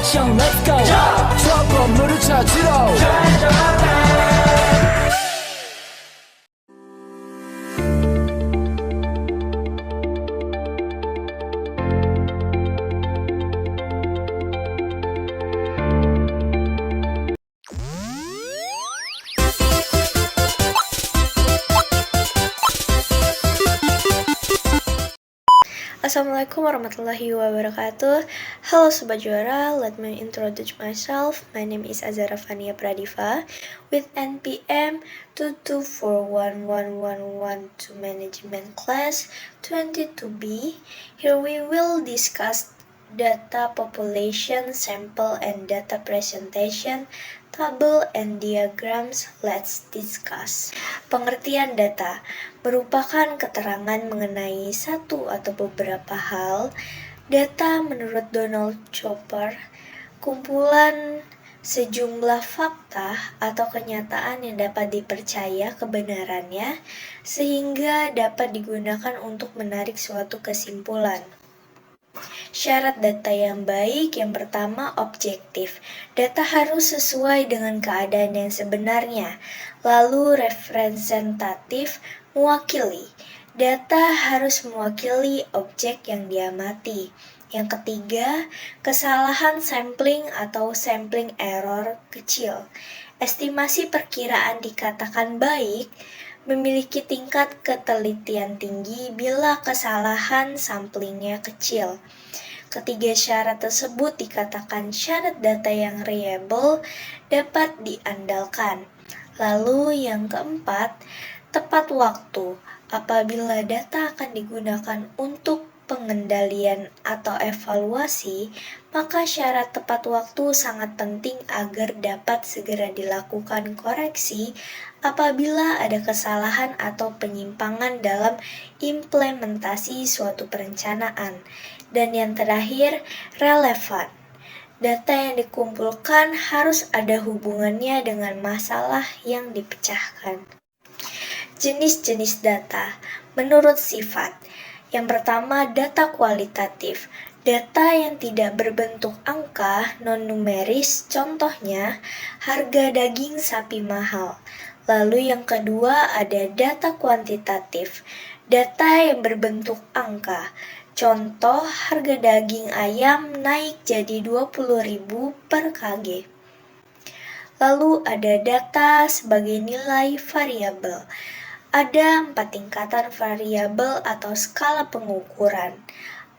액션 let's go 저 건물을 찾으러 Assalamualaikum warahmatullahi wabarakatuh. Halo Sobat Juara, let me introduce myself. My name is Azara Fania Pradiva with NPM 2241112 Management Class 22B. Here we will discuss data population, sample and data presentation, table and diagrams. Let's discuss. Pengertian data merupakan keterangan mengenai satu atau beberapa hal. Data menurut Donald Chopper, kumpulan sejumlah fakta atau kenyataan yang dapat dipercaya kebenarannya sehingga dapat digunakan untuk menarik suatu kesimpulan. Syarat data yang baik, yang pertama objektif. Data harus sesuai dengan keadaan yang sebenarnya. Lalu representatif, mewakili. Data harus mewakili objek yang diamati. Yang ketiga, kesalahan sampling atau sampling error kecil. Estimasi perkiraan dikatakan baik, memiliki tingkat ketelitian tinggi bila kesalahan samplingnya kecil. Ketiga syarat tersebut dikatakan syarat data yang reliable, dapat diandalkan. Lalu yang keempat, tepat waktu. Apabila data akan digunakan untuk pengendalian atau evaluasi, maka syarat tepat waktu sangat penting agar dapat segera dilakukan koreksi apabila ada kesalahan atau penyimpangan dalam implementasi suatu perencanaan. Dan yang terakhir, relevan. Data yang dikumpulkan harus ada hubungannya dengan masalah yang dipecahkan. Jenis-jenis data menurut sifat. Yang pertama, data kualitatif. Data yang tidak berbentuk angka, non-numeris, contohnya harga daging sapi mahal. Lalu yang kedua ada data kuantitatif. Data yang berbentuk angka. Contoh, harga daging ayam naik jadi 20.000 per kg. Lalu ada data sebagai nilai variabel. Ada 4 tingkatan variabel atau skala pengukuran.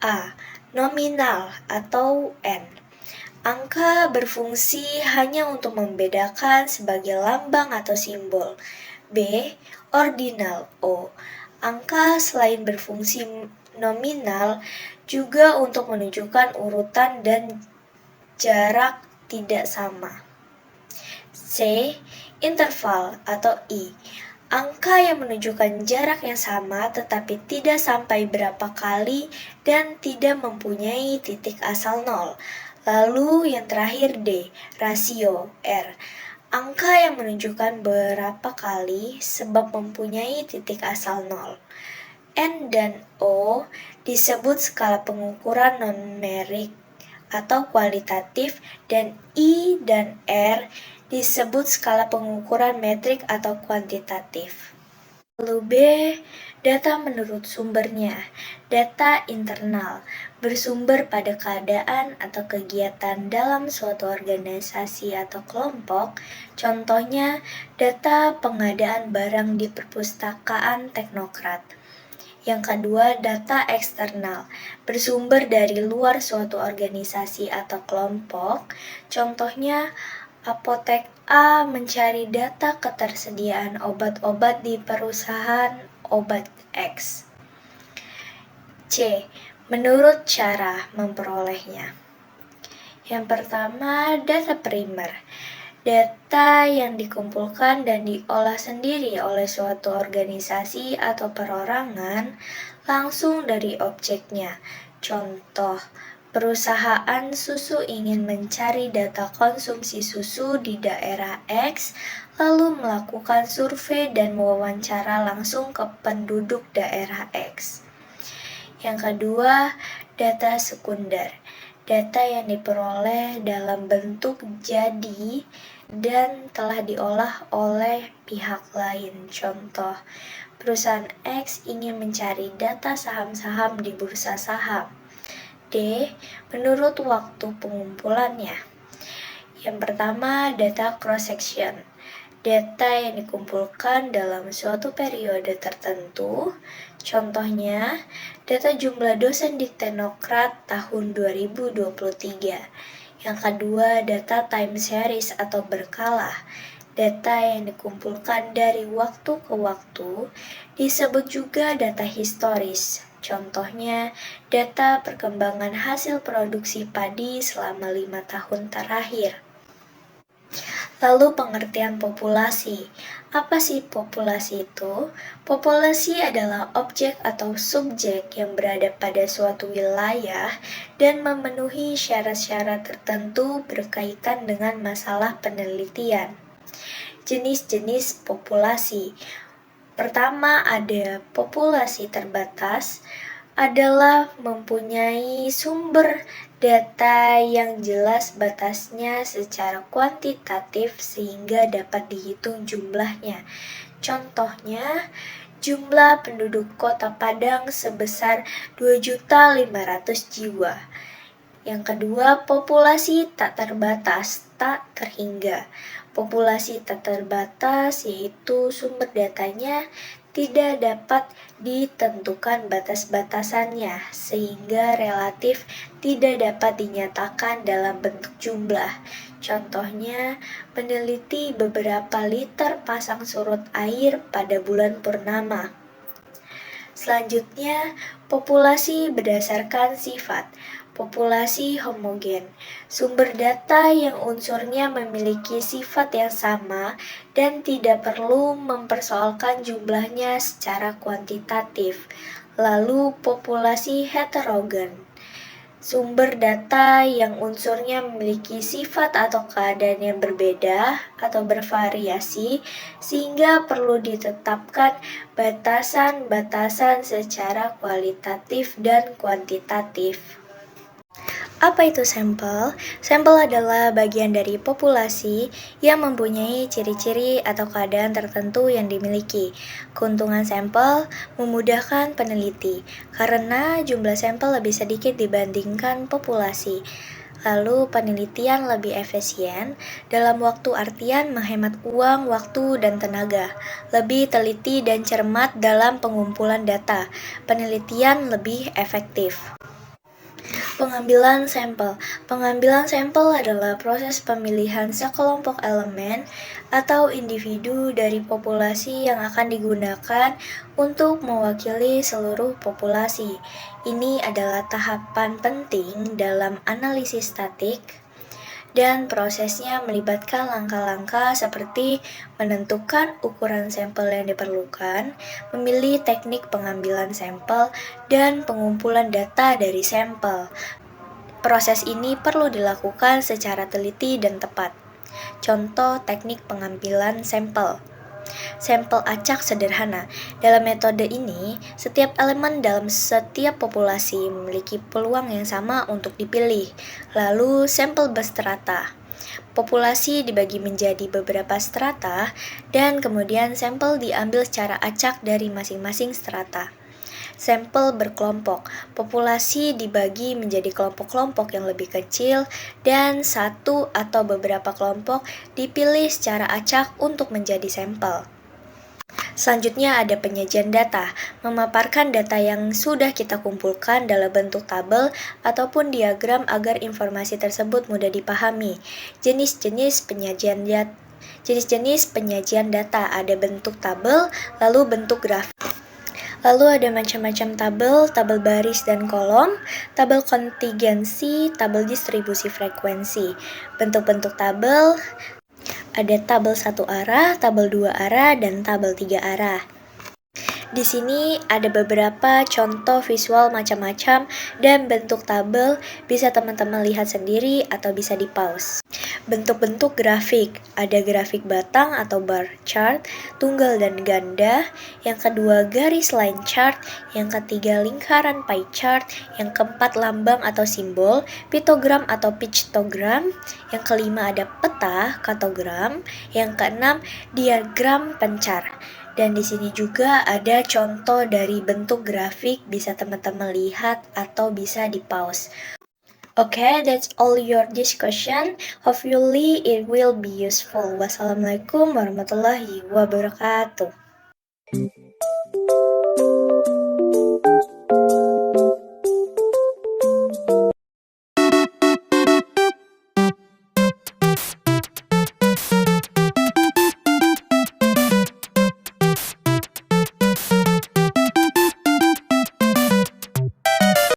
A. Nominal atau N. Angka berfungsi hanya untuk membedakan sebagai lambang atau simbol. B. Ordinal O. Angka selain berfungsi nominal juga untuk menunjukkan urutan dan jarak tidak sama. C. Interval atau I. Angka yang menunjukkan jarak yang sama tetapi tidak sampai berapa kali dan tidak mempunyai titik asal nol. Lalu yang terakhir D, rasio R. Angka yang menunjukkan berapa kali sebab mempunyai titik asal nol. N dan O disebut skala pengukuran numerik atau kualitatif dan I dan R disebut skala pengukuran metrik atau kuantitatif. Lalu B, data menurut sumbernya. Data internal bersumber pada keadaan atau kegiatan dalam suatu organisasi atau kelompok. Contohnya, data pengadaan barang di perpustakaan teknokrat. Yang kedua, data eksternal bersumber dari luar suatu organisasi atau kelompok. Contohnya, apotek A mencari data ketersediaan obat-obat di perusahaan obat X. C. Menurut cara memperolehnya. Yang pertama, data primer. Data yang dikumpulkan dan diolah sendiri oleh suatu organisasi atau perorangan langsung dari objeknya. Contoh, perusahaan susu ingin mencari data konsumsi susu di daerah X, lalu melakukan survei dan wawancara langsung ke penduduk daerah X. Yang kedua, data sekunder. data yang diperoleh dalam bentuk jadi dan telah diolah oleh pihak lain. Contoh, perusahaan X ingin mencari data saham-saham di bursa saham. D. Menurut waktu pengumpulannya. Yang pertama, data cross-section. Data yang dikumpulkan dalam suatu periode tertentu. Contohnya, data jumlah dosen di Teknokrat tahun 2023. Yang kedua, data time series atau berkala. Data yang dikumpulkan dari waktu ke waktu disebut juga data historis. Contohnya, data perkembangan hasil produksi padi selama 5 tahun terakhir. Lalu pengertian populasi. Apa sih populasi itu? Populasi adalah objek atau subjek yang berada pada suatu wilayah dan memenuhi syarat-syarat tertentu berkaitan dengan masalah penelitian. Jenis-jenis populasi. Pertama, ada populasi terbatas, adalah mempunyai sumber data yang jelas batasnya secara kuantitatif sehingga dapat dihitung jumlahnya. Contohnya, jumlah penduduk Kota Padang sebesar 2.500.000 jiwa. Yang kedua, populasi tak terbatas, tak terhingga. Populasi tak terbatas yaitu sumber datanya tidak dapat ditentukan batas-batasannya sehingga relatif tidak dapat dinyatakan dalam bentuk jumlah. Contohnya, meneliti beberapa liter pasang surut air pada bulan purnama. Selanjutnya, populasi berdasarkan sifat. Populasi homogen, sumber data yang unsurnya memiliki sifat yang sama dan tidak perlu mempersoalkan jumlahnya secara kuantitatif. Lalu populasi heterogen, sumber data yang unsurnya memiliki sifat atau keadaan yang berbeda atau bervariasi sehingga perlu ditetapkan batasan-batasan secara kualitatif dan kuantitatif. Apa itu sampel? Sampel adalah bagian dari populasi yang mempunyai ciri-ciri atau keadaan tertentu yang dimiliki. Keuntungan sampel memudahkan peneliti karena jumlah sampel lebih sedikit dibandingkan populasi. Lalu penelitian lebih efisien dalam waktu artian menghemat uang, waktu, dan tenaga. Lebih teliti dan cermat dalam pengumpulan data. Penelitian lebih efektif. Pengambilan sampel. Pengambilan sampel adalah proses pemilihan sekelompok elemen atau individu dari populasi yang akan digunakan untuk mewakili seluruh populasi. Ini adalah tahapan penting dalam analisis statik dan prosesnya melibatkan langkah-langkah seperti menentukan ukuran sampel yang diperlukan, memilih teknik pengambilan sampel, dan pengumpulan data dari sampel. Proses ini perlu dilakukan secara teliti dan tepat. Contoh teknik pengambilan sampel. Sampel acak sederhana. Dalam metode ini, setiap elemen dalam setiap populasi memiliki peluang yang sama untuk dipilih. Lalu, sampel berstrata. Populasi dibagi menjadi beberapa strata dan kemudian sampel diambil secara acak dari masing-masing strata. Sampel berkelompok. Populasi dibagi menjadi kelompok-kelompok yang lebih kecil dan satu atau beberapa kelompok dipilih secara acak untuk menjadi sampel. Selanjutnya ada penyajian data, memaparkan data yang sudah kita kumpulkan dalam bentuk tabel ataupun diagram agar informasi tersebut mudah dipahami. Jenis-jenis penyajian data ada bentuk tabel, lalu bentuk grafik. Lalu ada macam-macam tabel baris dan kolom, tabel kontingensi, tabel distribusi frekuensi. Bentuk-bentuk tabel ada tabel 1 arah, tabel 2 arah, dan tabel 3 arah. Di sini ada beberapa contoh visual macam-macam dan bentuk tabel, bisa teman-teman lihat sendiri atau bisa di-pause. Bentuk-bentuk grafik, ada grafik batang atau bar chart, tunggal dan ganda, yang kedua garis line chart, yang ketiga lingkaran pie chart, yang keempat lambang atau simbol, pictogram atau pictogram, yang kelima ada peta, kartogram, yang keenam diagram pencar. Dan di sini juga ada contoh dari bentuk grafik, bisa teman-teman lihat atau bisa di-pause. Okay, that's all your discussion. Hopefully it will be useful. Wassalamualaikum warahmatullahi wabarakatuh.